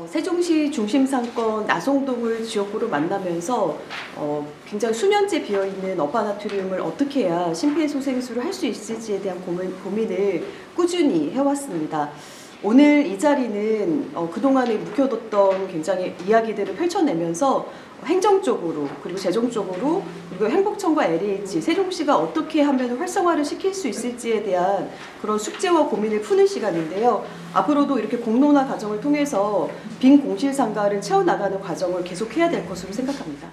세종시 중심상권 나송동을 지역구로 만나면서 굉장히 수년째 비어있는 어바나트리움을 어떻게 해야 심폐소생술을 할 수 있을지에 대한 고민을 꾸준히 해왔습니다. 오늘 이 자리는 그동안에 묵혀뒀던 굉장히 이야기들을 펼쳐내면서 행정적으로 그리고 재정적으로 그리고 행복청과 LH, 세종시가 어떻게 하면 활성화를 시킬 수 있을지에 대한 그런 숙제와 고민을 푸는 시간인데요. 앞으로도 이렇게 공론화 과정을 통해서 빈 공실 상가를 채워나가는 과정을 계속해야 될 것으로 생각합니다.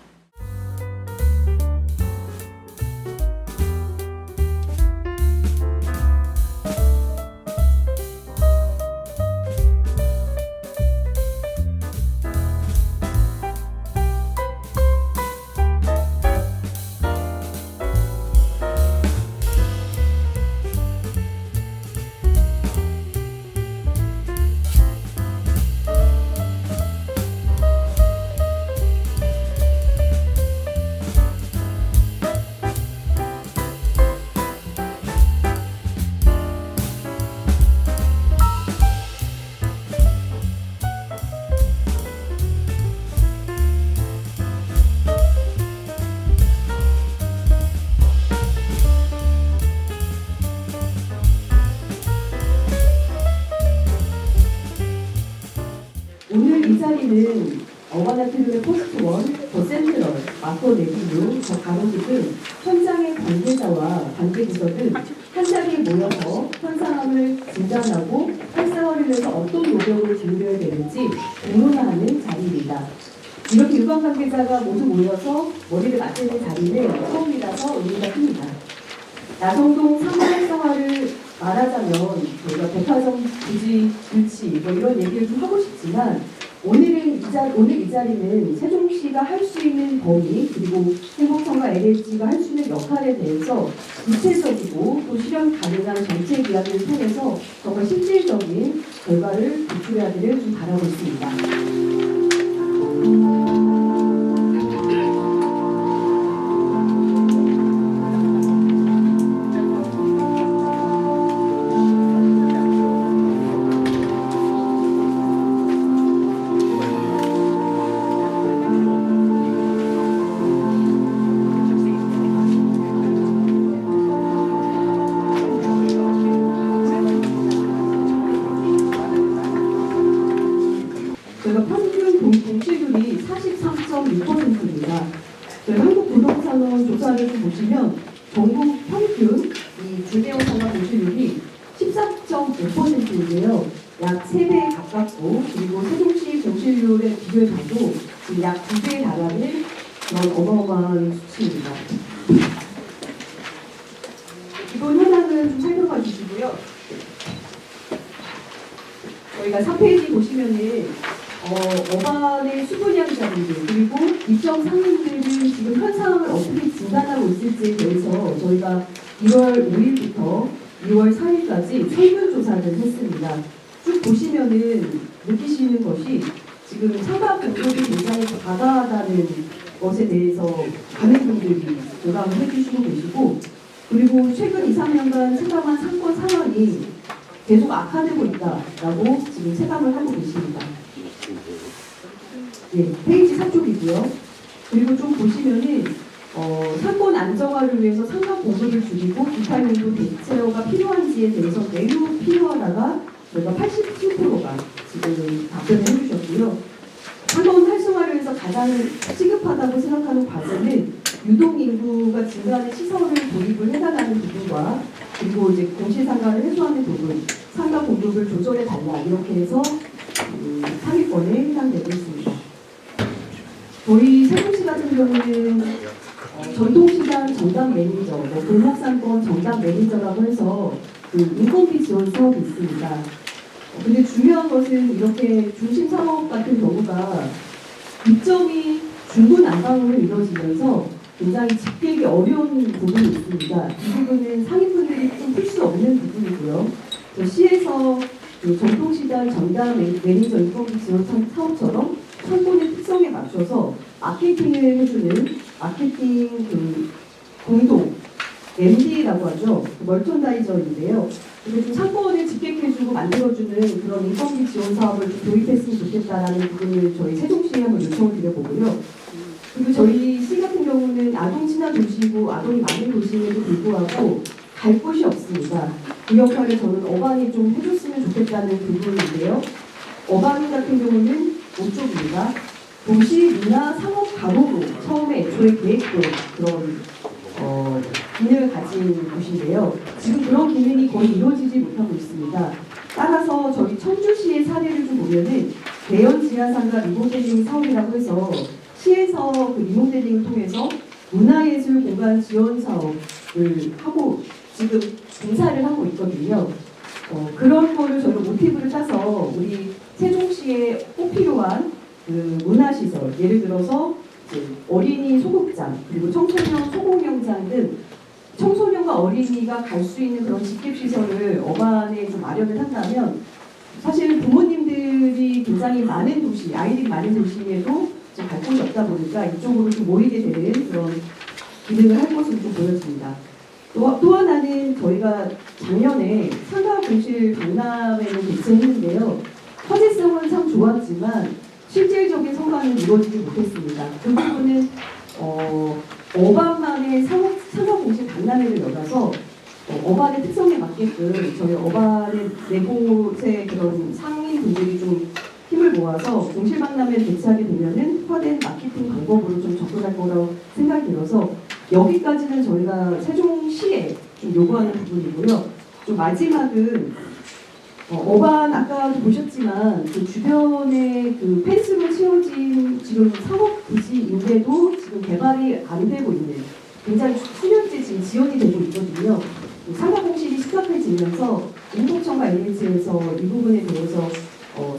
오늘 이 자리는 어바나트리움의 포스트 원, 더 센트럴, 마커 네비뉴, 더 가로수 등 현장의 관계자와 관계부서 등 한 자리에 모여서 현상을 진단하고 활성화를 위해서 어떤 노력을 기울여야 되는지 공론화하는 자리입니다. 이렇게 유관 관계자가 모두 모여서 머리를 맞대는 자리는 처음이라서 의미가 큽니다. 나성동 상호 활성화를 말하자면 저희가 백화점 부지 유치 이런 얘기를 좀 하고 싶지만 오늘 이 자리는 세종시가 할 수 있는 범위 그리고 행복청과 LH가 할 수 있는 역할에 대해서 구체적이고 또 실현 가능한 정책 이야기를 통해서 정말 실질적인 결과를 도출하기를 좀 바라고 있습니다. 저희가 평균 공실률이 43.6%입니다. 저희 한국부동산원 조사를 좀 보시면 전국 평균 이 주대형 상가 공실률이 14.5%인데요. 약 3배 가깝고 그리고 세종시 공실률에 비교해봐도 약 2배에 달하는 그런 어마어마한 수치입니다. 기본 현황을 좀 살펴봐 주시고요. 저희가 4페이지 보시면은 어반의 수분양자분들 그리고 입점 상인들은 지금 현상을 어떻게 진단하고 있을지에 대해서 저희가 1월 5일부터 2월 4일까지 설문조사를 했습니다. 쭉 보시면은 느끼시는 것이 지금 상가 공급이 굉장히 과다하다는 것에 대해서 많은 분들이 공감을 해주시고 계시고 그리고 최근 2, 3년간 체감한 상권 상황이 계속 악화되고 있다라고 지금 체감을 하고 계십니다. 네, 페이지 4쪽이고요. 그리고 좀 보시면은 상권 안정화를 위해서 상가 공급을 줄이고 기타용도 대체어가 필요한지에 대해서 매우 필요하다가 저희가 87%가 지금 답변을 해주셨고요. 상권 활성화를 위해서 가장 시급하다고 생각하는 과제는 유동인구가 증가하는 시설을 도입을 해달라는 부분과 그리고 이제 공실상가를 해소하는 부분, 상가 공급을 조절해달라 이렇게 해서 상위권에 해당되고 있습니다. 저희 세종시 같은 경우는 전통시장 정당 매니저, 골목상권 정당 매니저라고 해서 그 인건비 지원 사업이 있습니다. 근데 중요한 것은 이렇게 중심 사업 같은 경우가 입점이 중구난방으로 이루어지면서 굉장히 집계하기 어려운 부분이 있습니다. 이 부분은 상인분들이 좀 풀 수 없는 부분이고요. 시에서 그 전통시장 정당 매니저 인건비 지원 사업처럼 상권의 특성에 맞춰서 마케팅을 해주는 마케팅 공동 MD라고 하죠. 멀천다이저인데요. 이게 좀 상권을 집객해주고 만들어주는 그런 인건비 지원 사업을 좀 도입했으면 좋겠다라는 부분을 저희 세종시에 한번 요청을 드려보고요. 그리고 저희 시 같은 경우는 아동 친화 도시고 아동이 많은 도시임에도 불구하고 갈 곳이 없습니다. 그 역할을 저는 어반이 좀 해줬으면 좋겠다는 부분인데요. 어반 같은 경우는 5쪽입니다. 도시, 문화, 상업 가로로 처음에 애초에 계획된 그런 기능을 가진 곳인데요. 지금 그런 기능이 거의 이루어지지 못하고 있습니다. 따라서 저희 청주시의 사례를 좀 보면은 대연 지하상가 리모델링 사업이라고 해서 시에서 그 리모델링을 통해서 문화예술 공간 지원 사업을 하고 지금 공사를 하고 있거든요. 그런 거를 저희가 모티브를 따서 우리 세종시에 꼭 필요한 그 문화시설, 예를 들어서 어린이 소극장, 그리고 청소년 소공연장 등 청소년과 어린이가 갈 수 있는 그런 직립시설을 어반에 좀 마련을 한다면 사실 부모님들이 굉장히 많은 도시, 아이들이 많은 도시에도 갈 곳이 없다 보니까 이쪽으로 좀 모이게 되는 그런 기능을 할 것으로 좀 보여집니다. 또 하나는 저희가 작년에 상가 공실 강남에는 개최했는데요. 화제성은 참 좋았지만 실질적인 성과는 이루어지지 못했습니다. 그 부분은 어반만의 상가 공실 강남회를 열어서 어반의 특성에 맞게끔 저희 어반의 네 곳의 그런 상인분들이 좀 힘을 모아서 공실박람회를 개최하게 되면은 확대된 마케팅 방법으로 좀 접근할 거라고 생각이 들어서 여기까지는 저희가 세종시에 좀 요구하는 부분이고요. 좀 마지막은 어반 아까도 보셨지만 그 주변에 그 펜스로 채워진 지금 상업부지인데도 지금 개발이 안 되고 있는 굉장히 수년째 지금 지연이 되고 있거든요. 상가공실이 시급해지면서 인도청과 LH에서 이 부분에 대해서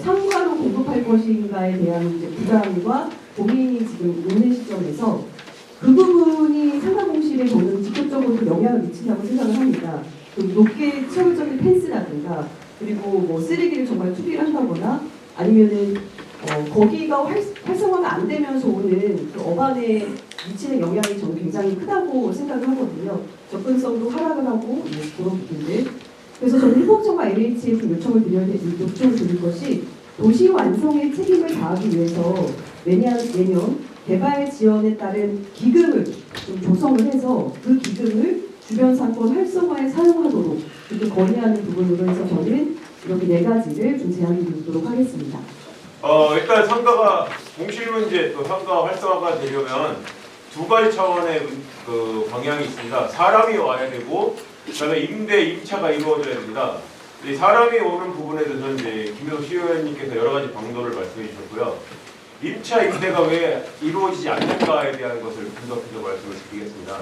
상가로 공급할 것인가에 대한 이제 부담과 고민이 지금 있는 시점에서 그 부분이 상가공실에 저는 직접적으로 영향을 미친다고 생각을 합니다. 높게 채워져 있는 펜스라든가 그리고 뭐 쓰레기를 정말 투기를 한다거나 아니면은 거기가 활성화가 안 되면서 오는 그 어반에 미치는 영향이 저는 굉장히 크다고 생각을 하거든요. 접근성도 하락을 하고 그런 부분들. 그래서 저는 해법청과 LH에 요청을 드릴 것이 도시 완성의 책임을 다하기 위해서 매년 개발 지원에 따른 기금을 좀 조성을 해서 그 기금을 주변 상권 활성화에 사용하도록 이렇게 건의하는 부분으로 해서 저는 이렇게 네 가지를 좀 제안해 드리도록 하겠습니다. 일단 상가가 공실 문제 또 상가 활성화가 되려면 두 가지 차원의 그 방향이 있습니다. 사람이 와야 되고 그다음에 임차가 이루어져야 됩니다. 이 사람이 오는 부분에 대해서 이제 김효수 시의원님께서 여러 가지 방도를 말씀해 주셨고요. 임대가 왜 이루어지지 않는가에 대한 것을 분석해서 말씀을 드리겠습니다.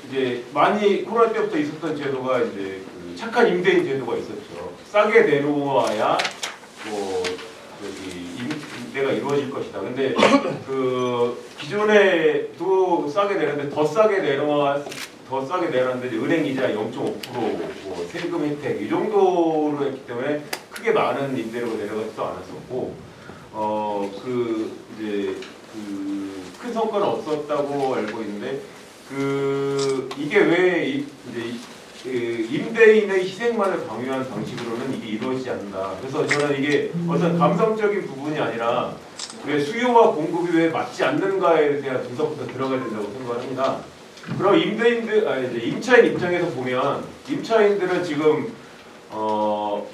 이제 많이 코로나 때부터 있었던 제도가 이제 그 착한 임대인 제도가 있었죠. 싸게 내놓아야 임대가 이루어질 것이다. 근데 그 기존에도 싸게 내는데 더 싸게 내놨는데 은행 이자 0.5% 세금 혜택 이 정도로 했기 때문에 크게 많은 임대료가 내려가지도 않았었고 큰 성과는 없었다고 알고 있는데 이게 왜 임대인의 희생만을 강요한 방식으로는 이게 이루어지지 않는다. 그래서 저는 이게 어떤 감성적인 부분이 아니라 왜 수요와 공급이 왜 맞지 않는가에 대한 분석부터 들어가야 된다고 생각합니다. 그럼 임차인 입장에서 보면 임차인들은 지금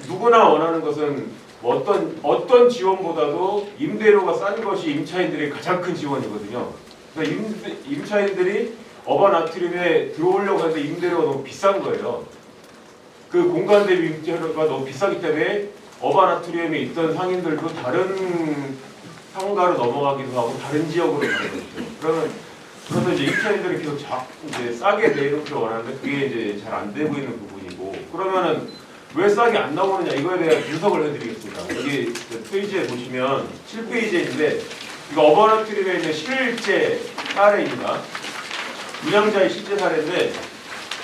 누구나 원하는 것은 어떤 지원보다도 임대료가 싼 것이 임차인들의 가장 큰 지원이거든요. 그래서 임차인들이 어반 아트리움에 들어오려고 하는데 임대료가 너무 비싼 거예요. 그 공간 대비 임대료가 너무 비싸기 때문에 어반 아트리움에 있던 상인들도 다른 상가로 넘어가기도 하고 다른 지역으로 가는 거죠. 그래서 이제 임차인들이 계속 이제 싸게 내놓기를 원하는데 그게 이제 잘 안 되고 있는 부분이고 그러면은 왜 싸게 안 나오느냐 이거에 대한 분석을 해드리겠습니다. 여기 페이지에 보시면 7페이지인데 이거 어반 아트리움에 있는 실제 사례입니다. 운영자의 실제 사례인데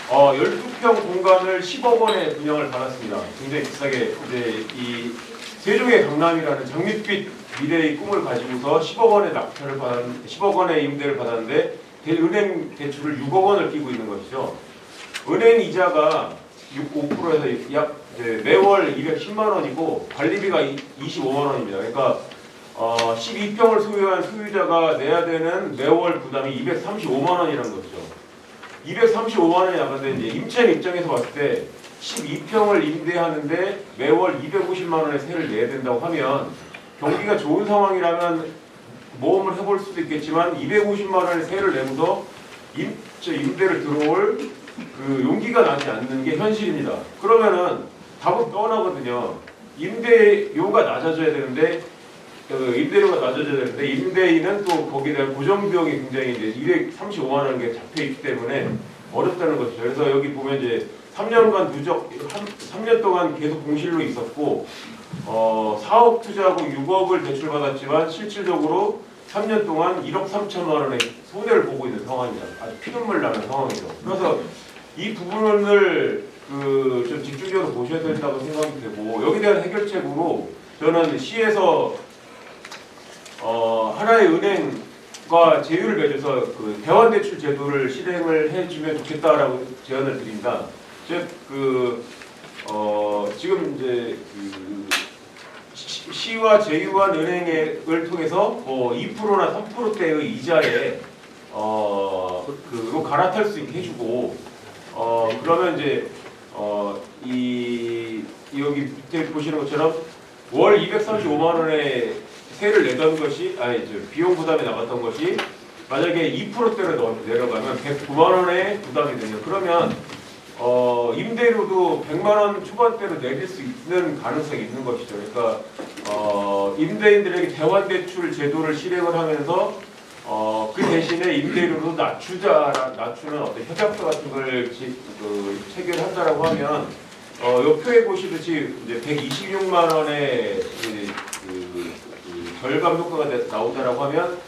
12평 공간을 10억 원에 분양을 받았습니다. 굉장히 비싸게 이제 이 세종의 강남이라는 장밋빛 미래의 꿈을 가지고서 10억 원의 임대를 받았는데 은행 대출을 6억 원을 끼고 있는 것이죠. 은행 이자가 5%에서 약 매월 210만 원이고 관리비가 25만 원입니다. 그러니까 12평을 소유한 소유자가 내야 되는 매월 부담이 235만 원이라는 거죠. 235만 원이 나가는데 이제 임차인 입장에서 봤을 때 12평을 임대하는데 매월 250만 원의 세를 내야 된다고 하면 경기가 좋은 상황이라면 모험을 해볼 수도 있겠지만 250만 원의 세를 내고서 임대를 들어올 그 용기가 나지 않는 게 현실입니다. 그러면은 답은 뻔하거든요. 임대료가 낮아져야 되는데 임대인은 또 거기에 대한 고정 비용이 굉장히 이제 235만 원이 잡혀 있기 때문에 어렵다는 것이죠. 그래서 여기 보면 이제 3년간 3년 동안 계속 공실로 있었고 4억 투자하고 6억을 대출받았지만 실질적으로 3년 동안 1억 3천만 원의 손해를 보고 있는 상황입니다. 아주 피눈물 나는 상황이죠. 그래서 이 부분을 좀 집중적으로 보셔야 된다고 생각이 되고 여기에 대한 해결책으로 저는 시에서 하나의 은행과 제휴를 맺어서 그 대환대출 제도를 실행을 해주면 좋겠다라고 제안을 드립니다. 즉 지금 이제 시와 제휴한 은행을 통해서 2%나 3%대의 이자에 로 갈아탈 수 있게 해주고 그러면 이제 여기 밑에 보시는 것처럼 월 235만 원의 세를 내던 것이 비용 부담이 나갔던 것이 만약에 2%대로 내려가면 109만 원의 부담이 되죠. 그러면 임대료도 100만 원 초반대로 내릴 수 있는 가능성이 있는 것이죠. 그러니까 임대인들에게 대환대출 제도를 실행을 하면서 그 대신에 임대료도 낮추는 어떤 협약서 같은 걸 체결한다라고 하면 요 표에 보시듯이 이제 126만 원의 절감 효과가 나오다라고 하면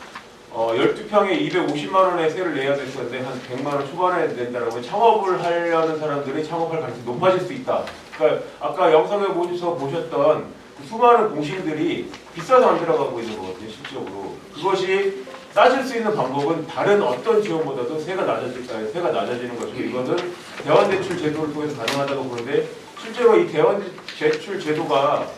12평에 250만 원의 세를 내야 될 건데 한 100만 원 초반에 낸다라고 하면 창업을 하려는 사람들이 창업할 가능성이 높아질 수 있다. 그러니까 아까 영상에 보셨던 그 수많은 공실들이 비싸서 안 들어가고 있는 거거든요. 실질적으로. 그것이 따질 수 있는 방법은 다른 어떤 지원보다도 세가 낮아지는 것이고 이것은 대환대출 제도를 통해서 가능하다고 보는데 실제로 이 대환대출 제도가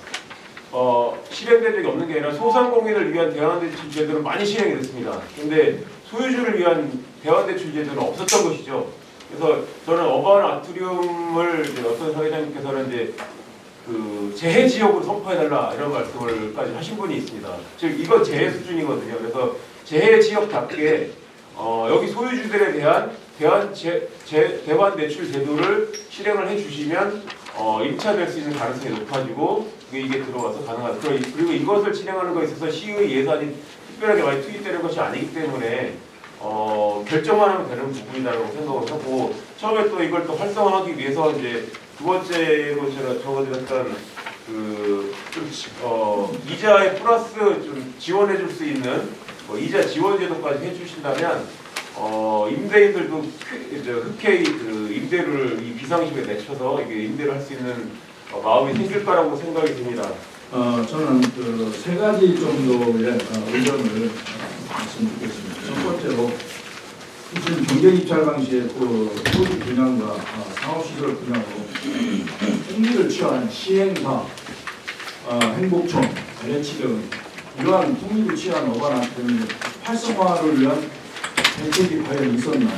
실행된 적이 없는 게 아니라 소상공인을 위한 대환대출 제도는 많이 실행이 됐습니다. 근데 소유주를 위한 대환대출 제도는 없었던 것이죠. 그래서 저는 어반 아트리움을 어떤 사회자님께서는 이제 재해 지역으로 선포해달라 이런 말씀을까지 하신 분이 있습니다. 즉 이건 재해 수준이거든요. 그래서 재해 지역답게 여기 소유주들에 대한 대환대출 제도를 실행을 해주시면 임차될 수 있는 가능성이 높아지고 이게 들어와서 가능하다. 그리고 이것을 진행하는 것에 있어서 시의 예산이 특별하게 많이 투입되는 것이 아니기 때문에 결정만 하면 되는 부분이다라고 생각을 하고 처음에 또 이걸 또 활성화하기 위해서 이제 두 번째로 제가 적어드렸던 이자에 플러스 좀 지원해줄 수 있는 이자 지원 제도까지 해주신다면 임대인들도 흔쾌히 임대를 이 비상시에 내쳐서 이게 임대를 할 수 있는 마음이 생길 거라고 생각이 듭니다. 저는 세 가지 정도의 의견을 말씀드리겠습니다. 첫 번째로 지금 경제 입찰 방식의 토지 분양과 상업시설 분양으로 행위를 취한 시행사, 행복청, LH 등 이러한 통립을 취한 어반아트리움 활성화를 위한 대책이 과연 있었나?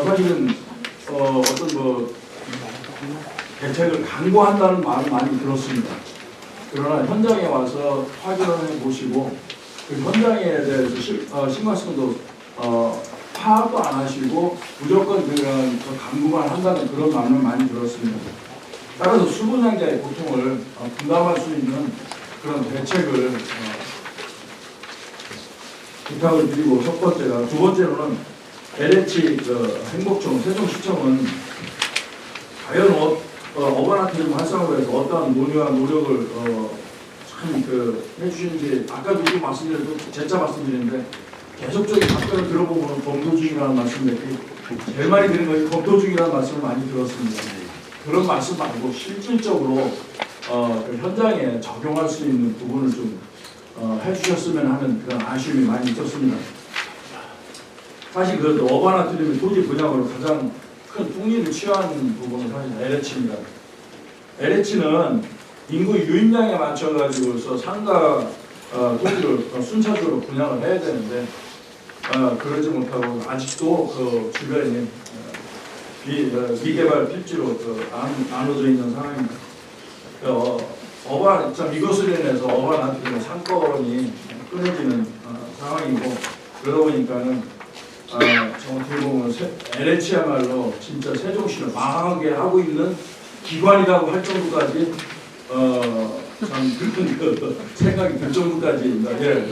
사실은 어떤 대책을 강구한다는 말은 많이 들었습니다. 그러나 현장에 와서 확인을 해보시고 그 현장에 대해서 심각성도 파악도 안 하시고 무조건 그냥 강구만 한다는 그런 말을 많이 들었습니다. 따라서 수분양자의 고통을 분담할 수 있는 그런 대책을 부탁을 드리고 첫 번째가 두 번째로는 LH 행복청 세종시청은 과연 어반아트리움 활성화를 위해서 어떠한 논의와 노력을 해주시는지 아까도 좀 말씀드렸고 재차 말씀드리는데 계속적인 답변을 들어보면 검토 중이라는 말씀을 제일 많이 드린 것이 검토 중이라는 말씀을 많이 들었습니다. 그런 말씀 말고 실질적으로 그 현장에 적용할 수 있는 부분을 좀 해주셨으면 하는 그런 아쉬움이 많이 있었습니다. 사실 그 어바나트륨의 토지 분양으로 가장 큰 풍리를 취한 부분은 사실 LH입니다. LH는 인구 유입량에 맞춰가지고서 상가 토지를 순차적으로 분양을 해야 되는데 그러지 못하고 아직도 그 주변에 미개발 필지로 나눠져 있는 상황입니다. 참 이것으로 인해서 어바나트륨의 상권이 끊어지는 상황이고 그러다 보니까는 어떻게 보면 LH야말로 진짜 세종시를 망하게 하고 있는 기관이라고 할 정도까지 참 그런 그 생각이 들 정도까지 예.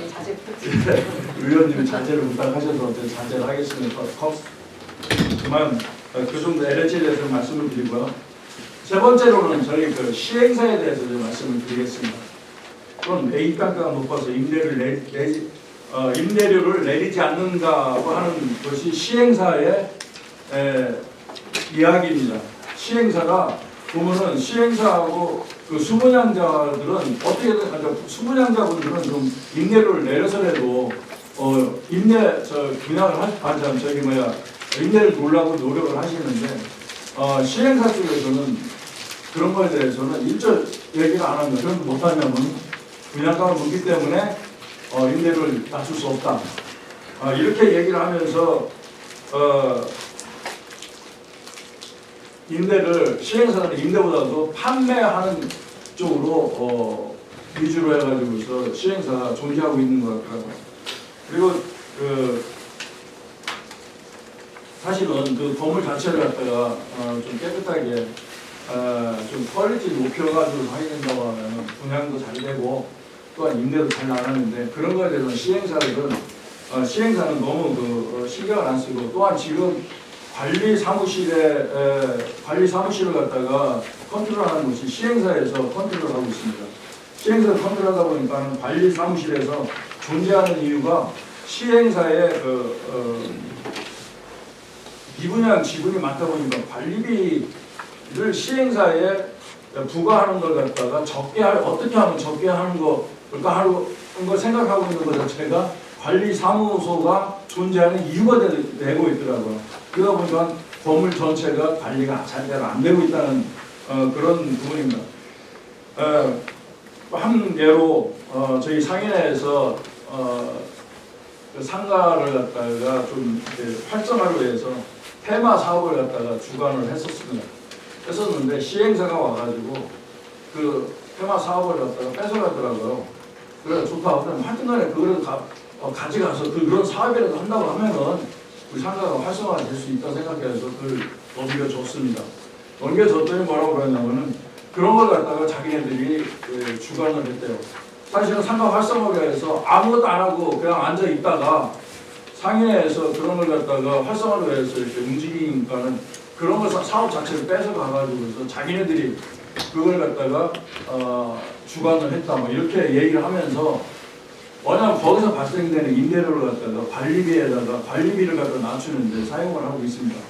의원님이 자제를 부탁하셔서 자제를 하겠습니다. 그만 그 정도 LH에 대해서 말씀을 드리고요. 세 번째로는 저희 그 시행사에 대해서 좀 말씀을 드리겠습니다. 그건 매입 단가가 높아서 임대료를 내리지 않는다고 하는 것이 시행사의 이야기입니다. 시행사가 보면은 시행사하고 그 수분양자들은 어떻게든 수분양자분들은 좀 임대료를 내려서라도 임대를 돌라고 노력을 하시는데 시행사 쪽에서는 그런 거에 대해서는 일절 얘기를 안 합니다. 그럼 못하냐면 분양가가 높기 때문에 임대료를 낮출 수 없다. 이렇게 얘기를 하면서 임대를 시행사는 임대보다도 판매하는 쪽으로 위주로 해가지고서 시행사가 존재하고 있는 것 같더라고요. 그리고 사실은 그 건물 자체를 갖다가 좀 깨끗하게 좀 퀄리티 높여가지고 하게 된다고 하면 분양도 잘 되고 또한 임대도 잘 나가는데 그런 거에 대해서는 시행사는 너무 신경을 안 쓰고 또한 지금 관리 사무실을 갖다가 컨트롤하는 것이 시행사에서 컨트롤하고 있습니다. 시행사를 컨트롤하다 보니까 관리 사무실에서 존재하는 이유가 시행사의 미분양 지분이 많다 보니까 관리비를 시행사에 부과하는 걸 갖다가 어떻게 하면 적게 하는 걸 생각하고 있는 것 자체가 관리사무소가 존재하는 이유가 되고 있더라고요. 그러다 보니까 건물 전체가 관리가 제대로 안 되고 있다는 그런 부분입니다. 한 예로 저희 상인회에서 그 상가를 갖다가 좀 활성화를 위해서 테마 사업을 갖다가 주관을 했었는데 시행사가 와가지고 그 테마 사업을 갖다가 뺏어가더라고요. 그래 좋다. 그럼 하여튼간에 그거를 가져가서 그런 사업이라도 한다고 하면은 우리 상가가 활성화가 될 수 있다 생각해서 그걸 넘겨줬습니다. 넘겨줬더니 뭐라고 그러냐면은 그런 걸 갖다가 자기네들이 주관을 했대요. 사실은 상가 활성화를 해서 아무것도 안 하고 그냥 앉아 있다가 상인회에서 그런 걸 갖다가 활성화를 해서 이렇게 움직이니까는 그런 걸 사업 자체를 뺏어가가지고 자기네들이 그걸 갖다가 주관을 했다 뭐 이렇게 얘기를 하면서 왜냐하면 거기서 발생되는 임대료를 갖다가 관리비를 갖다 낮추는데 사용을 하고 있습니다.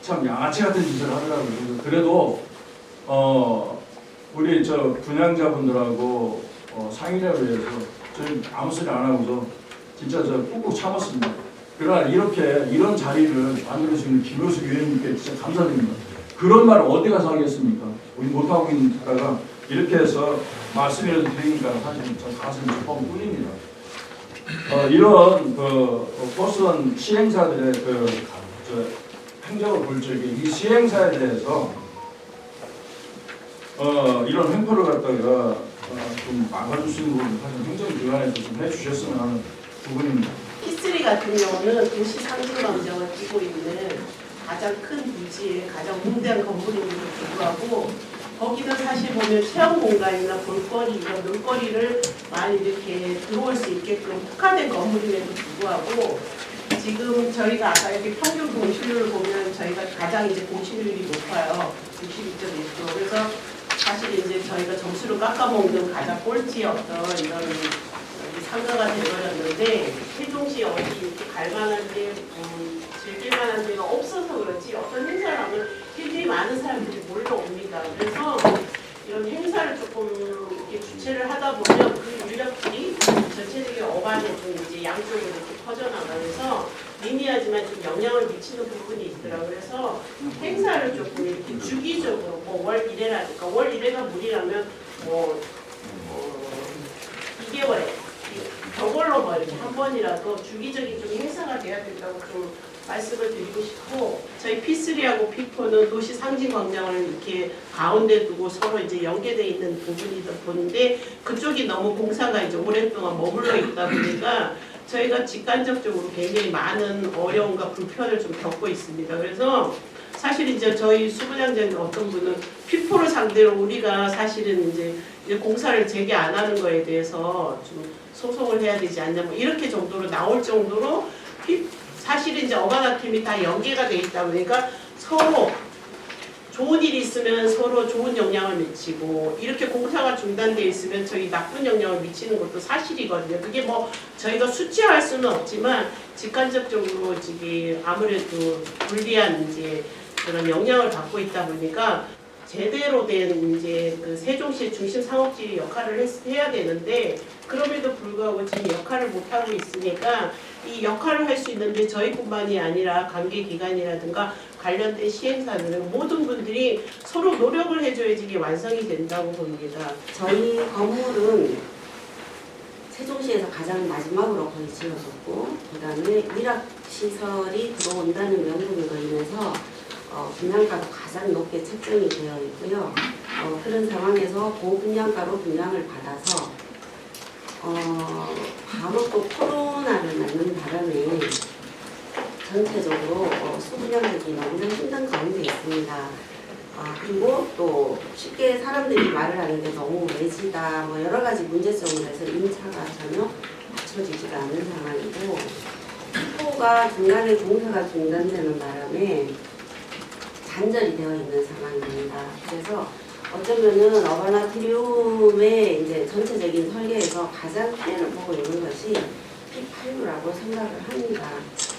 참 양아치 같은 짓을 하더라고요. 그래도 우리 분양자분들하고 상인회를 위해서 저희 아무 소리 안 하고서 진짜 꾹꾹 참았습니다. 그러나 이런 자리를 만들어주시는 김효수 위원님께 진짜 감사드립니다. 그런 말을 어디 가서 하겠습니까? 우리 못하고 있다가 이렇게 해서 말씀이라도 드리니까 사실 저 가슴이 조금 뚫립니다. 이런 버스원 시행사들의 행적을 볼 적에 이 시행사에 대해서 이런 횡포를 갖다가 좀 막아줄 수 있는 부분 사실 행정기관에서 좀 해주셨으면 하는 부분입니다. P3 같은 경우는 도시 상징 감정을 띠고 있는 가장 큰 부지의 가장 웅대한 건물임에도 불구하고 거기는 사실 보면 체험 공간이나 볼거리 이런 놀거리를 많이 이렇게 들어올 수 있게끔 특화된 건물임에도 불구하고 지금 저희가 아까 이렇게 평균 공실률을 보면 저희가 가장 이제 공실률이 높아요. 62.1%. 그래서 사실 이제 저희가 점수를 깎아먹는 가장 꼴찌 어떤 이런 상가가 되어버렸는데 세종시 어디 이렇게 갈만한 데 즐길만한 데가 없어서 그렇지 어떤 행사를 하면 굉장히 많은 사람들이 몰려옵니다. 그래서 이런 행사를 조금 이렇게 주최를 하다 보면 그 인력들이 전체적인 어반에 좀 이제 양쪽으로 이렇게 퍼져나가면서 미미하지만 좀 영향을 미치는 부분이 있더라고요. 그래서 행사를 조금 이렇게 주기적으로 뭐 월 1회라니까 월 1회가 무리라면 뭐 2개월에 저걸로 뭐 이렇게 한 번이라도 주기적인 좀 행사가 돼야 된다고 좀 말씀을 드리고 싶고, 저희 P3하고 P4는 도시 상징 광장을 이렇게 가운데 두고 서로 이제 연계되어 있는 부분이다 보는데 그쪽이 너무 공사가 이제 오랫동안 머물러 있다 보니까 저희가 직간접적으로 굉장히 많은 어려움과 불편을 좀 겪고 있습니다. 그래서 사실 이제 저희 수부장장님 어떤 분은 P4를 상대로 우리가 사실은 이제 공사를 재개 안 하는 거에 대해서 좀 소송을 해야 되지 않냐 뭐 이렇게 정도로 나올 정도로 사실 이제 어바나 팀이 다 연계가 돼 있다 보니까 서로 좋은 일이 있으면 서로 좋은 영향을 미치고 이렇게 공사가 중단돼 있으면 저희 나쁜 영향을 미치는 것도 사실이거든요. 그게 뭐 저희가 수치화할 수는 없지만 직간접적으로 이게 아무래도 불리한 이제 그런 영향을 받고 있다 보니까 제대로 된 이제 그 세종시의 중심 상업지 역할을 해야 되는데 그럼에도 불구하고 지금 역할을 못 하고 있으니까 이 역할을 할 수 있는데 저희뿐만이 아니라 관계기관이라든가 관련된 시행사들은 모든 분들이 서로 노력을 해줘야지 이게 완성이 된다고 봅니다. 저희 건물은 세종시에서 가장 마지막으로 거의 지어졌고 그다음에 일학시설이 들어온다는 명분으로 인해서 분양가도 가장 높게 책정이 되어 있고요. 그런 상황에서 고분양가로 분양을 받아서 바로 또 코로나를 맞는 바람에 전체적으로 수분양하기 너무나 힘든 가운데 있습니다. 그리고 또 쉽게 사람들이 말을 하는데 너무 외지다 뭐 여러 가지 문제점을 해서 임차가 전혀 맞춰지지가 않는 상황이고 피포가 중간에 공사가 중단되는 바람에 단절이 되어 있는 상황입니다. 그래서 어쩌면은 어바나트리움의 이제 전체적인 설계에서 가장 피해를 보고 있는 것이 P8라고 생각을 합니다.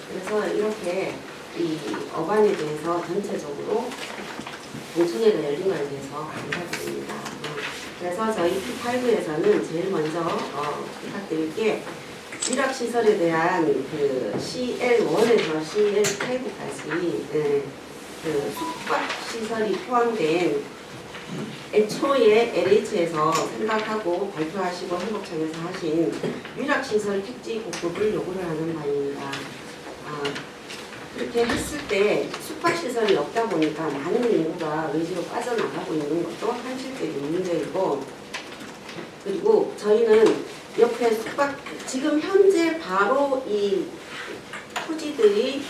그래서 이렇게 이 어반에 대해서 전체적으로 공청회가 열린 것에 대해서 감사드립니다. 그래서 저희 P8부에서는 제일 먼저 부탁드릴 게 일학시설에 대한 그 CL1에서 CL8까지 그 숙박시설이 포함된 애초에 LH에서 생각하고 발표하시고 행복청에서 하신 위락시설 택지 공급을 요구를 하는 바입니다. 그렇게 했을 때 숙박시설이 없다 보니까 많은 인구가 외지로 빠져나가고 있는 것도 현실적인 문제이고, 그리고 저희는 옆에 지금 현재 바로 이 토지들이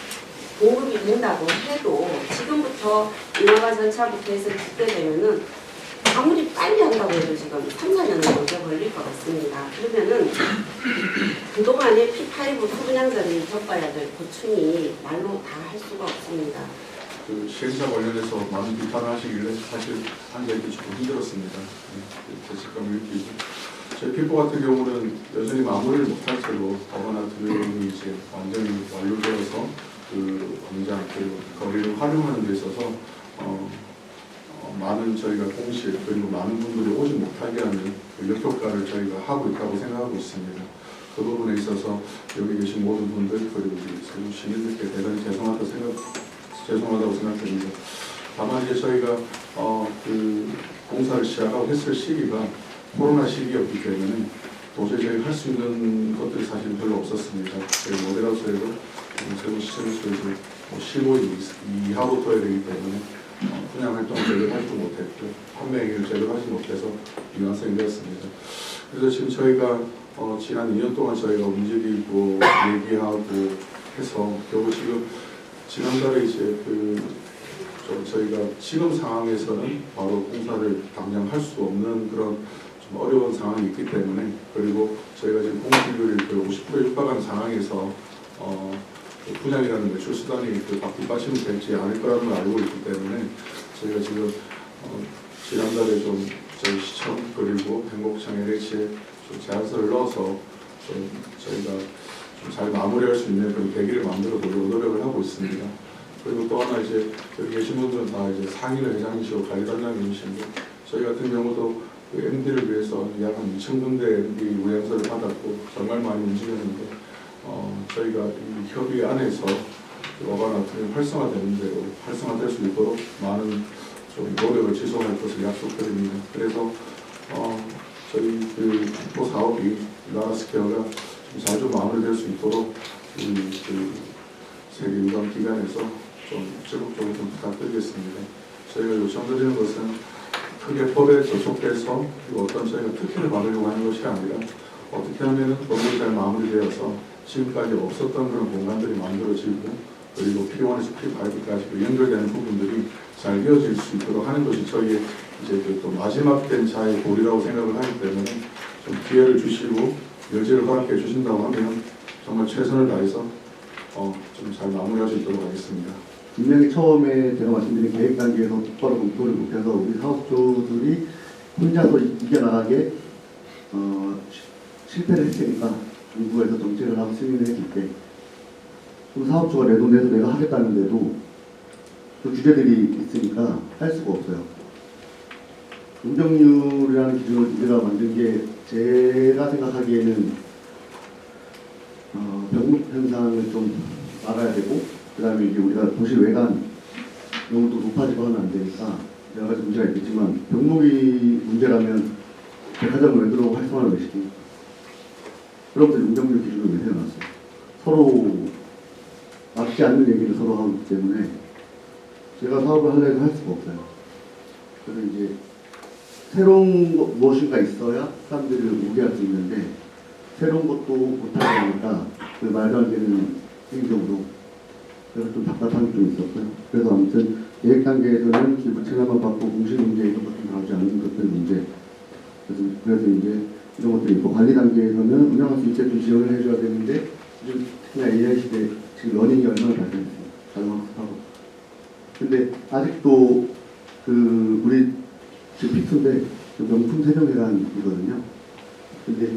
공급이 된다고 해도 지금부터 인허가 절차부터 해서 짓게 되면은 아무리 빨리 한다고 해도 지금 3, 4년은 먼저 걸릴 것 같습니다. 그러면은 그동안에 P5 소분양자들이 겪어야 될 고충이 말로 다 할 수가 없습니다. 그 시행사 관련해서 많은 비판을 하시길래 사실 앉아있기 조금 힘들었습니다. 죄책감을 느끼고 제 피포 같은 경우는 여전히 마무리를 못할 채로 어바나트리움이 이제 완전히 완료되어서 그 광장 그리고 거리를 활용하는 데 있어서 많은 저희가 공실 그리고 많은 분들이 오지 못하게 하는 그 역효과를 저희가 하고 있다고 생각하고 있습니다. 그 부분에 있어서 여기 계신 모든 분들 그리고 우리 시민들께 대단히 죄송하다고 생각됩니다. 다만 이제 저희가 그 공사를 시작하고 했을 시기가 코로나 시기였기 때문에 도저히 저희가 할 수 있는 것들이 사실 별로 없었습니다. 저희 모델하우스에도 세부 시설에서 이제 15일 이하로 둬야 되기 때문에 분양 활동을 제대로 하지 못했고 판매 행위를 제대로 하지 못해서 미완성이 되었습니다. 그래서 지금 저희가 지난 2년 동안 저희가 움직이고 얘기하고 해서 결국 지금 지난달에 이제 저희가 지금 상황에서는 바로 공사를 당장 할 수 없는 그런 좀 어려운 상황이 있기 때문에, 그리고 저희가 지금 공실률이 50% 육박한 상황에서 분양이라는 매출 수단이 뒷받침이 되지 않을 거라는 걸 알고 있기 때문에 저희가 지금 지난달에 좀 저희 시청 그리고 행복청 LH에 좀 제안서를 넣어서 좀 저희가 좀 잘 마무리할 수 있는 그런 계기를 만들어 보려고 노력을 하고 있습니다. 그리고 또 하나 이제 여기 계신 분들은 다 이제 상인회 회장이시고 관리단장님이신데 저희 같은 경우도 그 MD를 위해서 약 한 2,000군데 MD 의향서를 받았고 정말 많이 움직였는데 저희가 이 협의 안에서 어바나트를 활성화되는 대로 활성화될 수 있도록 많은 좀 노력을 지속할 것을 약속드립니다. 그래서 저희 그 국토 사업이 나라스케어가 잘 마무리될 수 있도록 그 세계유관 기관에서 좀 적극적으로 좀 부탁드리겠습니다. 저희가 요청드리는 것은 크게 법에 저촉돼서 어떤 저희가 특혜를 받으려고 하는 것이 아니라 어떻게 하면 법이 잘 마무리되어서 지금까지 없었던 그런 공간들이 만들어지고 그리고 P1에서 P5까지 연결되는 부분들이 잘 이어질 수 있도록 하는 것이 저희의 이제 또 마지막 된 자의 고리라고 생각을 하기 때문에 좀 기회를 주시고 여지를 허락해 주신다고 하면 정말 최선을 다해서 좀 잘 마무리할 수 있도록 하겠습니다. 분명히 처음에 제가 말씀드린 계획 단계에서 똑바로 검토를 못해서 우리 사업주들이 혼자서 이겨나가게 실패를 했으니까 정부에서 정책을 하고 승인을 했을 때 사업주가 내 돈 내서 내가 하겠다는데도 그 규제들이 있으니까 할 수가 없어요. 운정률이라는 기준을 우리가 만든 게 제가 생각하기에는 병목 현상을 좀 막아야 되고 그 다음에 이제 우리가 도시 외관 너무 또 높아지고 하면 안 되니까 여러 가지 문제가 있겠지만 병목이 문제라면 백화점을 왜 들어오고 활성화를 왜 시킵니까? 그럼부터 운정률 기준을 왜 세워놨어요? 서로 맞지 않는 얘기를 서로 하기 때문에 제가 사업을 하려 해도 할 수가 없어요. 그래서 이제 새로운 무엇인가 있어야 사람들을 오게 할 수 있는데 새로운 것도 못하다 보니까 그 말도 안 되는 행동으로 그래서 좀 답답함이 좀 있었고요. 그래서 아무튼 계획 단계에서는 기부 체납만 받고 공시 문제 이런 것도 나오지 않는 것들 문제 그래서 이제 이런 것들이 있고 관리 단계에서는 운영할 수 있게끔 지원을 해줘야 되는데 요즘 특히나 AI 시대 지금 러닝이 얼마나 발전했습니까? 자동학습하고 근데 아직도 그 우리 지금 P2인데 그 명품 세종회관이거든요. 근데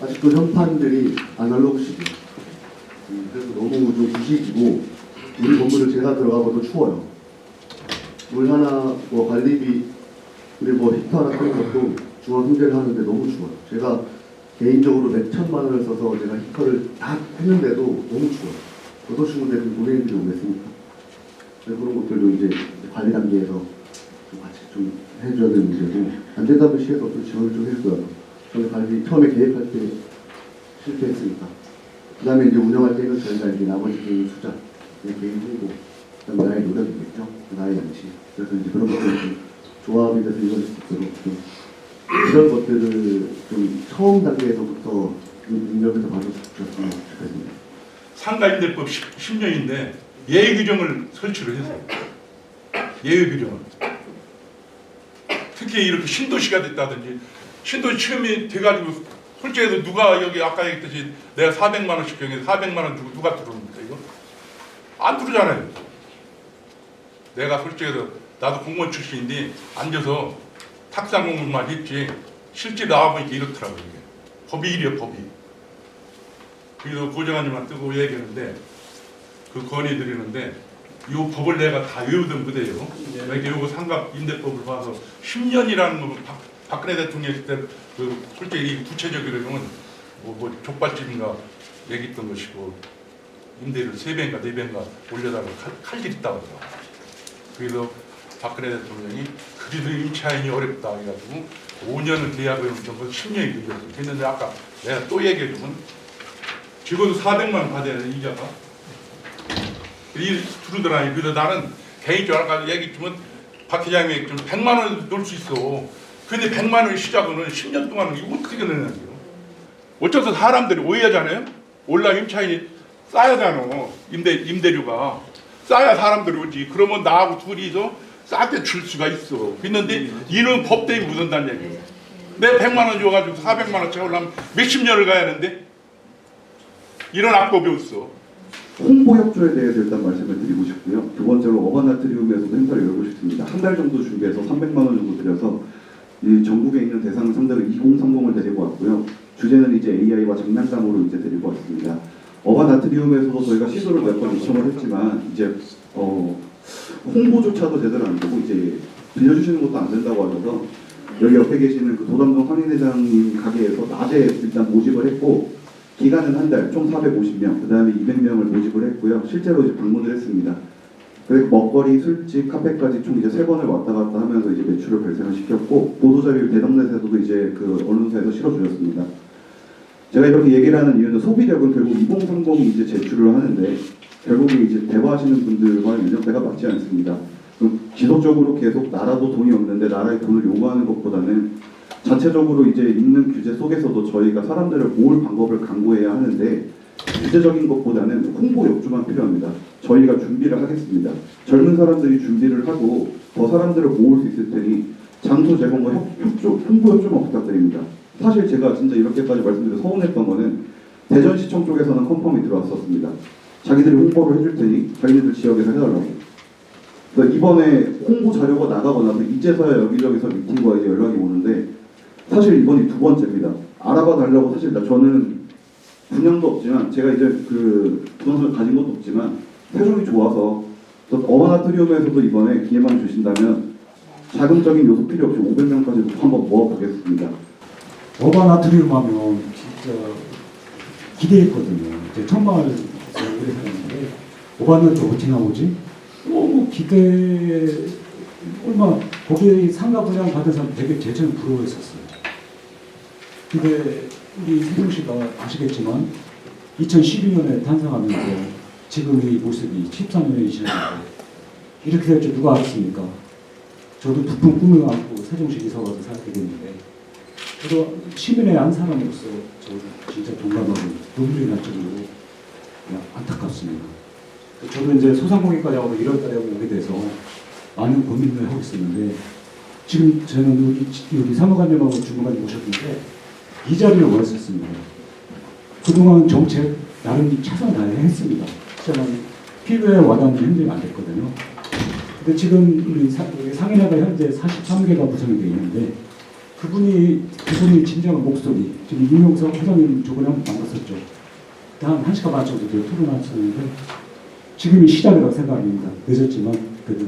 아직도 현판들이 아날로그식이에요. 그래서 너무 좀 구식이고 우리 건물을 제가 들어가봐도 추워요. 물 하나 뭐 관리비 그리고 뭐 히터 하나 끄는 것도 중앙 통제를 하는데 너무 추워요. 제가 개인적으로 몇 천만 원을 써서 제가 히터를 다 했는데도 너무 추워요. 어떤 친구들이 고객님들이 오겠습니까? 그런 것들도 이제 관리 단계에서 좀 같이 좀 해줘야 되는 문제고 안 된다면 시에서 어떤 지원을 좀 해줘요. 저는 관리 처음에 계획할 때 실패했으니까 그 다음에 이제 운영할 때는 저희가 이제 나머지 개인 투자, 개인 홍보, 그다음 나의 노력이겠죠. 나의 양식. 그래서 이제 그런 것들을 좀 조합이 돼서 이루어질 수 있도록 좀 이런 것들을 좀 처음 단계에서부터 능력에서 봐줬으면 좋겠습니다. 상가임대법 10년인데 예외 규정을 설치를 했어요. 예외 규정을. 특히 이렇게 신도시가 됐다든지 신도시 취업이 돼가지고 솔직히 누가 여기 아까 얘기했듯이 내가 400만 원씩 경에 400만 원 주고 누가 들어옵니까 이거? 안 들어오잖아요. 내가 솔직해서 나도 공무원 출신인데 앉아서 탁상 공부만 했지 실제 나와보니까 이렇더라고요. 이게. 법이 이래요 법이. 그래서 고정관님만 뜨고 얘기하는데 그 건의드리는데 이 법을 내가 다 외우던 부대예요. 이렇게 요거 상가 임대법을 봐서 10년이라는 거 박근혜 대통령 있을 때 그 솔직히 구체적으로는 뭐 족발집인가 얘기했던 것이고 임대를 3배인가 4배인가 올려다가 칼질 있다고 하더라고요. 그래서 박근혜 대통령이 그래도 임차인이 어렵다 해가지고 5년을 계약을 하면서 10년이 늘렸어요. 했는데 아까 내가 또 얘기해주면 적어도 400만 원 받아야 돼 이자가. 이 들으더라니. 그래서 나는 개인적으로 아까 얘기했지만 박 회장님이 좀 100만 원 넣을 수 있어. 근데 100만 원 시작은 10년 동안은 이거 어떻게 되느냐고요. 어쩌서 사람들이 오해하잖아요. 온라인 임차인이 싸야잖아. 임대료가. 싸야 사람들이 오지. 그러면 나하고 둘이서 싸게 줄 수가 있어. 그런데 이는 법 때문에 묻는다는 얘기예요. 내 100만 원 줘가지고 400만 원 채우려면 몇십 년을 가야 하는데 이런 악법이 없어. 홍보 협조에 대해서 일단 말씀을 드리고 싶고요. 두 번째로 어바나트리움에서도 행사를 열고 싶습니다. 한 달 정도 준비해서 300만 원 정도 들여서 이 전국에 있는 대상 상들을 2030을 데리고 왔고요. 주제는 이제 AI와 장난감으로 이제 데리고 왔습니다. 어바나트리움에서도 저희가 시도를 몇 번 요청을 했지만 이제 홍보조차도 제대로 안 되고 이제 빌려주시는 것도 안 된다고 하셔서 여기 옆에 계시는 그 도담동 황인회장님 가게에서 낮에 일단 모집을 했고 기간은 한 달, 총 450명, 그 다음에 200명을 모집을 했고요. 실제로 이제 방문을 했습니다. 그리고 먹거리, 술집, 카페까지 총 이제 3번을 왔다 갔다 하면서 이제 매출을 발생을 시켰고 보도자료 대덕넷에서도 이제 그 언론사에서 실어주셨습니다. 제가 이렇게 얘기를 하는 이유는 소비력은 결국 2030이 이제 제출을 하는데 결국에 이제 대화하시는 분들과의 연령대가 맞지 않습니다. 지속적으로 계속 나라도 돈이 없는데 나라에 돈을 요구하는 것보다는 자체적으로 이제 있는 규제 속에서도 저희가 사람들을 모을 방법을 강구해야 하는데 규제적인 것보다는 홍보 역주만 필요합니다. 저희가 준비를 하겠습니다. 젊은 사람들이 준비를 하고 더 사람들을 모을 수 있을 테니 장소 제공과 홍보 역주만 부탁드립니다. 사실 제가 진짜 이렇게까지 말씀드려 서운했던 거는 대전시청 쪽에서는 컨펌이 들어왔었습니다. 자기들이 홍보를 해줄 테니 자기들 지역에서 해달라고. 그러니까 이번에 홍보 자료가 나가고 나서 이제서야 여기저기서 미팅과 이제 연락이 오는데 사실 이번이 2번째입니다. 알아봐 달라고 사실 저는 분양도 없지만 제가 이제 그 부동산을 가진 것도 없지만 세종이 좋아서 또 어바나트리움에서도 이번에 기회만 주신다면 자금적인 요소 필요 없이 500명까지도 한번 모아보겠습니다. 어바나트리움 하면 진짜 기대했거든요. 이제 천막을 오래 살았는데 어바는 또 어떻게 나오지? 너무 얼마 거기에 상가 분양 받은 사람 되게 제처럼 부러워했었어요. 근데 우리 세종시가 아시겠지만 2012년에 탄생하면서 지금 이 모습이 13년이 지났는데 이렇게 될 줄 누가 알았습니까? 저도 부푼 꿈을 안고 세종시 이사 와서 살게 됐는데 저도 시민의 한 사람으로서 저도 진짜 동감하고 눈물이 날 정도로 그냥 안타깝습니다. 저도 이제 소상공인까지 하고 1월달에 오게 돼서 많은 고민을 하고 있었는데 지금 저는 여기 사무관님하고 주무관님 모셨는데 이 자리를 원했었습니다. 그동안 정책 나름 최선을 다해 했습니다. 하지만 필요에 와닿는 힘들이 안 됐거든요. 근데 지금 우리 상인회가 현재 43개가 구성이 되어 있는데 그분이 진정한 목소리, 지금 이명석 회장님 저번에 한번 만났었죠. 한 1시간 반 정도 토론하셨는데 지금이 시작이라고 생각합니다. 늦었지만 그래도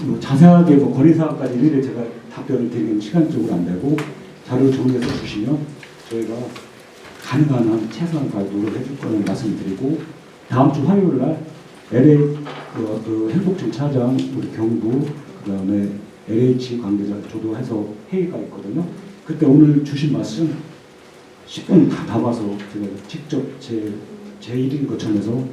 뭐 자세하게 건의사항까지 일일이 제가 답변을 드리는 시간적으로 안 되고 자료 정리해서 주시면 저희가 가능한 한 최선을 다해 노력해 줄 거라는 말씀을 드리고 다음 주 화요일 날 LA 그 행복증 차장 우리 경부 그다음에 LH 관계자 저도 해서 회의가 있거든요. 그때 오늘 주신 말씀 10분 다 담아서 제가 직접 제 일인 것처럼 해서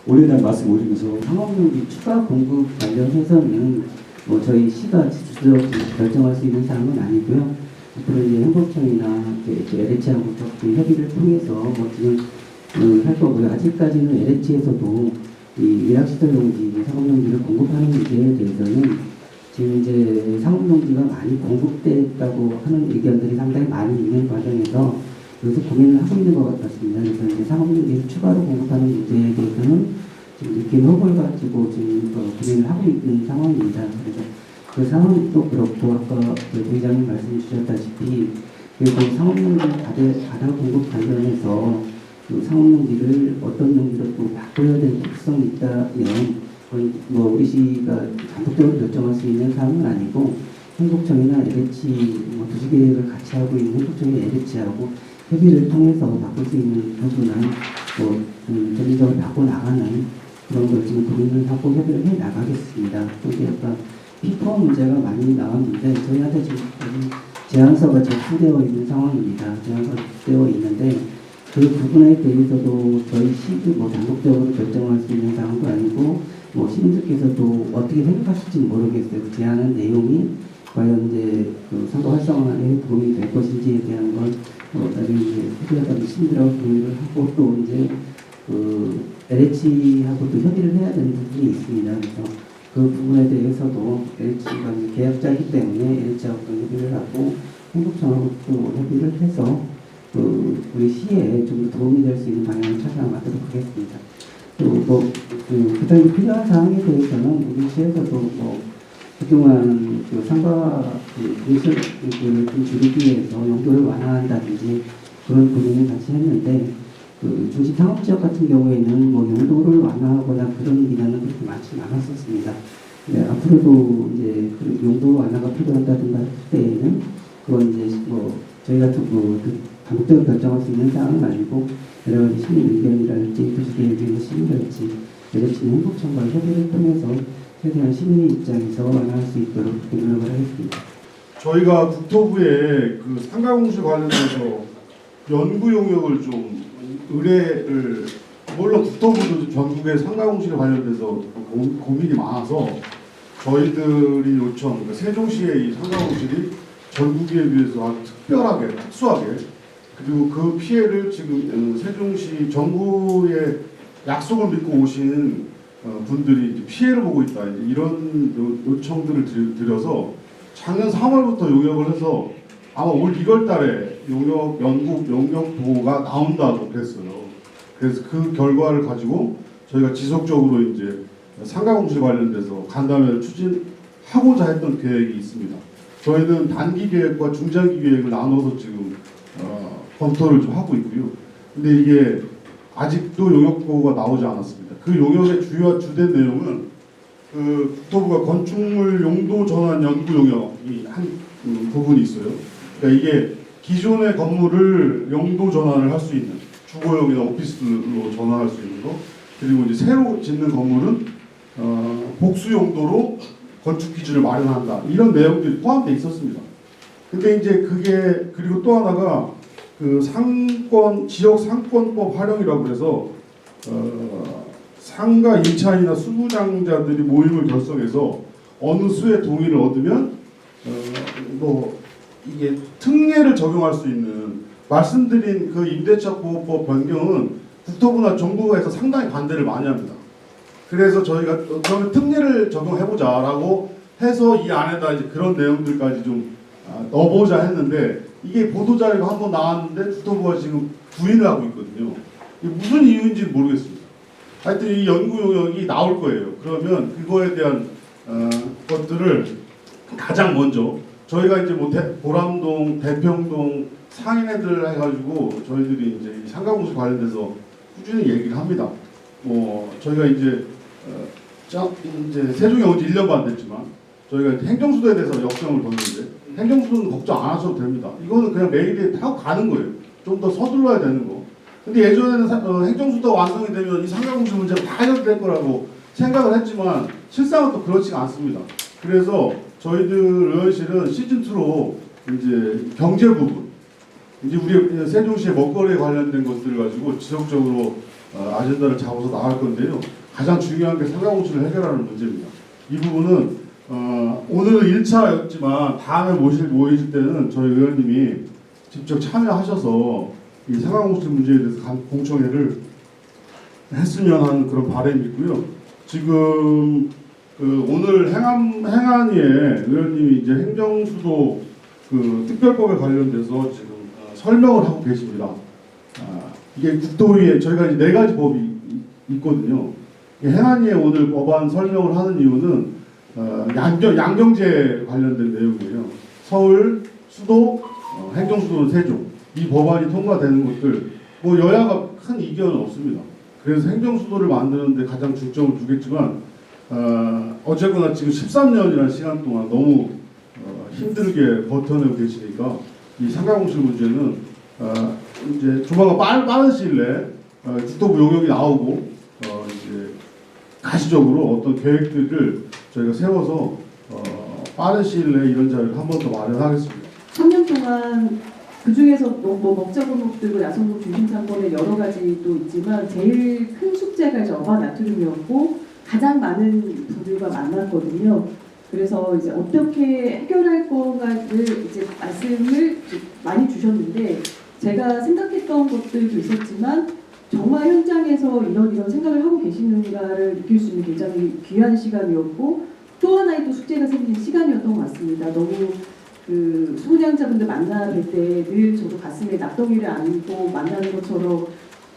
올린다는 말씀 올리면서 상업용기 추가 공급 관련해서는 뭐 저희 시가 주도적으로 결정할 수 있는 사항은 아니고요. 앞으로 이제 행복청이나 LH하고 협의를 통해서 뭐 지금 할 거고요. 아직까지는 LH에서도 이 일학시설용지, 상업용지를 공급하는 문제에 대해서는 지금 이제 상업용지가 많이 공급됐다고 하는 의견들이 상당히 많이 있는 과정에서 여기서 고민을 하고 있는 것 같습니다. 그래서 이제 상업용지를 추가로 공급하는 문제에 대해서는 지금 느낀 호흡을 가지고 지금 고민을 하고 있는 상황입니다. 그래서 그 상황도 그렇고 아까 부회장님 말씀 주셨다시피 그리고 상업용지 바다 공급 관련해서 그 상업용지를 어떤 용지로 또 바꿔야 되는 특성이 있다면 뭐 우리 시가 단독적으로 결정할 수 있는 사항은 아니고 행복청이나 LH 뭐 도시 계획을 같이 하고 있는 행복청이나 LH하고 협의를 통해서 바꿀 수 있는 부분은 뭐 전체적으로 바꿔 나가는 그런 걸 지금 고민을 하고 협의를 해 나가겠습니다. 근데 아까 피터 문제가 많이 나왔는데 저희한테 지금 제안서가 접수되어 있는 상황입니다. 제안서가 접수되어 있는데 그 부분에 대해서도 저희 시도 뭐 단독적으로 결정할 수 있는 상황도 아니고 뭐 시민들께서도 어떻게 생각하실지 모르겠어요. 그 제안한 내용이 과연 이제 그 선거 활성화에 도움이 될 것인지에 대한 건 나중에 이제 협의하다가 시민들하고 동의를 하고 또 이제 그 LH하고 또 협의를 해야 되는 부분이 있습니다. 그래서 그 부분에 대해서도 LH가 계약자이기 때문에 LH하고 협의를 하고 행복청하고 또 협의를 해서 그 우리 시에 좀 더 도움이 될 수 있는 방향을 찾아가도록 하겠습니다. 또 그다음에 필요한 사항에 대해서는 우리 시에서도 뭐 그동안 그 상가 공실을 좀 줄이기 위해서 용도를 완화한다든지 그런 고민을 같이 했는데 그 중심 상업 지역 같은 경우에는 뭐 용도를 완화하거나 그런 비난은 그렇게 많지는 않았었습니다. 네, 앞으로도 이제 그 용도 완화가 필요하다든가 할 때에는 그건 이제 뭐 저희 같은 단독적으로 결정할 수 있는 사항은 아니고 여러 가지 시민 의견이랄지 도시계획의 시민이랄지 내려치는 행복청과 협의를 통해서 최대한 시민의 입장에서 완화할 수 있도록 노력을 하겠습니다. 저희가 국토부에 그 상가공시 관련해서 연구 용역을 좀 의뢰를, 물론 국토부도 전국의 상가공시 관련돼서 고민이 많아서 저희들이 요청, 그러니까 세종시의 이 상가공실이 전국에 비해서 아주 특별하게, 특수하게, 그리고 그 피해를 지금 세종시 정부의 약속을 믿고 오신 분들이 피해를 보고 있다, 이런 요청들을 드려서 작년 3월부터 용역을 해서 아마 올 2월 달에 용역 보고가 나온다고 그랬어요. 그래서 그 결과를 가지고 저희가 지속적으로 이제 상가공시 관련돼서 간담회를 추진하고자 했던 계획이 있습니다. 저희는 단기 계획과 중장기 계획을 나눠서 지금 검토를 좀 하고 있고요. 근데 이게 아직도 용역 보고가 나오지 않았습니다. 그 용역의 주된 내용은 그 국토부가 건축물 용도 전환 연구 용역이 한 부분이 있어요. 그러니까 이게 기존의 건물을 용도 전환을 할 수 있는, 주거용이나 오피스로 전환할 수 있는 거, 그리고 이제 새로 짓는 건물은 복수 용도로 건축 기준을 마련한다, 이런 내용들이 포함되어 있었습니다. 근데 이제 그게, 그리고 또 하나가 그 지역 상권법 활용이라고 해서 상가 임차인이나 수부장자들이 모임을 결성해서 어느 수의 동의를 얻으면 뭐 이게 특례를 적용할 수 있는, 말씀드린 그 임대차 보호법 변경은 국토부나 정부가 해서 상당히 반대를 많이 합니다. 그래서 저희가 그러면 특례를 적용해보자라고 해서 이 안에다 이제 그런 내용들까지 좀 넣어보자 했는데, 이게 보도자료가 한번 나왔는데 국토부가 지금 부인을 하고 있거든요. 이게 무슨 이유인지 모르겠습니다. 하여튼 이 연구 용역이 나올 거예요. 그러면 그거에 대한 것들을 가장 먼저 저희가 이제 뭐 보람동, 대평동, 상인회들 해가지고 저희들이 이제 상가공시 관련돼서 꾸준히 얘기를 합니다. 뭐 저희가 이제 이제 세종에 온 지 1년 반 됐지만 저희가 행정수도에 대해서 역정을 뒀는데, 행정수도는 걱정 안 하셔도 됩니다. 이거는 그냥 매일에 타고 가는 거예요. 좀 더 서둘러야 되는 거. 근데 예전에는 행정수도가 완성이 되면 이 상가공시 문제가 다 해결될 거라고 생각을 했지만 실상은 또 그렇지가 않습니다. 그래서 저희들 의원실은 시즌2로 이제 경제 부분, 이제 우리 세종시의 먹거리에 관련된 것들을 가지고 지속적으로 아젠다를 잡아서 나갈 건데요. 가장 중요한 게 상가공시를 해결하는 문제입니다. 이 부분은 오늘은 1차였지만 다음에 모이실 때는 저희 의원님이 직접 참여하셔서 이 상가공시 문제에 대해서 공청회를 했으면 하는 그런 바람이 있고요. 지금 오늘 행안위에 의원님이 이제 행정수도 그 특별법에 관련돼서 지금 설명을 하고 계십니다. 이게 국토위에 저희가 이제 4가지 법이 있거든요. 행안위에 오늘 법안 설명을 하는 이유는 양경제 관련된 내용이에요. 서울, 수도, 행정수도는 세종. 이 법안이 통과되는 것들, 뭐 여야가 큰 이견은 없습니다. 그래서 행정수도를 만드는데 가장 중점을 두겠지만 어쨌거나 지금 13년이라는 시간 동안 너무 힘들게 버텨내고 계시니까 이 상가공시 문제는 이제 조만간 빠른 시일 내에 국토부 용역이 나오고 이제 가시적으로 어떤 계획들을 저희가 세워서 빠른 시일 내에 이런 자리를 한 번 더 마련하겠습니다. 3년 동안 그 중에서 뭐 먹자골목들과 야성동 중심상권의 여러 가지도 있지만 제일 큰 숙제가 이제 어반 나트륨이었고 가장 많은 분들과 만났거든요. 그래서 이제 어떻게 해결할 건가를 이제 말씀을 많이 주셨는데, 제가 생각했던 것들도 있었지만 정말 현장에서 이런 생각을 하고 계시는가를 느낄 수 있는 굉장히 귀한 시간이었고, 또 하나의 또 숙제가 생긴 시간이었던 것 같습니다. 너무 그 소장자분들 만나뵐 때 늘 저도 가슴에 낙덩이를 안고 만나는 것처럼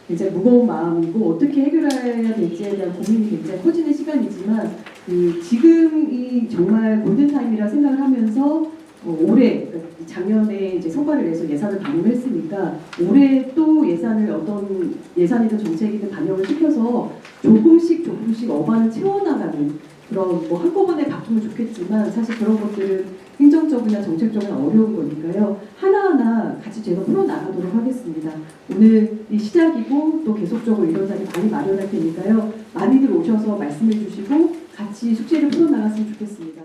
굉장히 무거운 마음이고, 어떻게 해결해야 될지에 대한 고민이 굉장히 커지는 시간이지만 지금이 정말 골든타임이라 생각을 하면서 올해 작년에 이제 성과를 내서 예산을 반영했으니까 올해 또 예산을 어떤 예산이든 정책이든 반영을 시켜서 조금씩 업안을 채워나가는 그런 뭐 한꺼번에 바꾸면 좋겠지만 사실 그런 것들은 행정적이나 정책적으로 어려운 거니까요. 하나하나 같이 제가 풀어나가도록 하겠습니다. 오늘 이 시작이고 또 계속적으로 이런 자리 많이 마련할 테니까요. 많이들 오셔서 말씀해 주시고 같이 숙제를 풀어나갔으면 좋겠습니다.